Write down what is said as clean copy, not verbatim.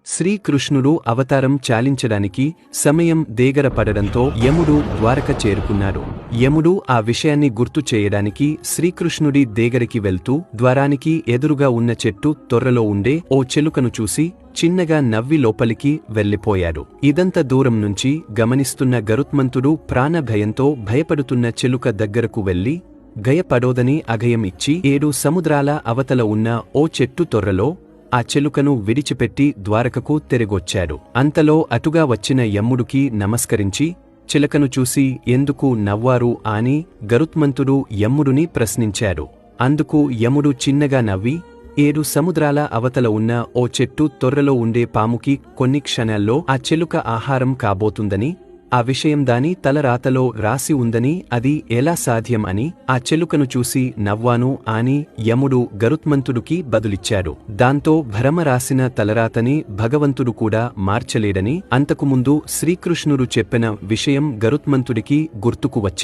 శ్రీకృష్ణుడు అవతారం చాలించడానికి సమయం దేగర పడడంతో యముడు ద్వారక చేరుకున్నాడు. యముడు ఆ విషయాన్ని గుర్తు చేయడానికి శ్రీకృష్ణుడి దేగరికి వెళ్తూ ద్వారానికి ఎదురుగా ఉన్న చెట్టు తొర్రలో ఉండే ఓ చెలుకను చూసి చిన్నగా నవ్వి లోపలికి వెళ్ళిపోయాడు. ఇదంత దూరం నుంచి గమనిస్తున్న గరుత్మంతుడు ప్రాణభయంతో భయపడుతున్న చెలుక దగ్గరకు వెళ్లి గయపడోదని అభయం ఇచ్చి 7 సముద్రాల అవతల ఉన్న ఓ చెట్టు తొర్రలో ఆ చెలుకను విడిచిపెట్టి ద్వారకకు తిరిగొచ్చాడు. అంతలో అటుగా వచ్చిన యముడికి నమస్కరించి చిలకను చూసి ఎందుకు నవ్వారు అని గరుత్మంతుడు యముడిని ప్రశ్నించాడు. అందుకు యముడు చిన్నగా నవ్వి 7 సముద్రాల అవతల ఉన్న ఓ చెట్టు తొర్రలో ఉండే పాముకి కొన్ని క్షణాల్లో ఆ చెలుక ఆహారం కాబోతుందని, ఆ విషయం దాని తలరాతలో రాసి ఉందని, అది ఎలా సాధ్యం అని ఆ చెలుకను చూసి నవ్వాను అని యముడు గరుత్మంతుడికి బదులిచ్చాడు. దాంతో భ్రమ రాసిన తలరాతని భగవంతుడు కూడా మార్చలేడని అంతకుముందు శ్రీకృష్ణుడు చెప్పిన విషయం గరుత్మంతుడికి గుర్తుకు వచ్చింది.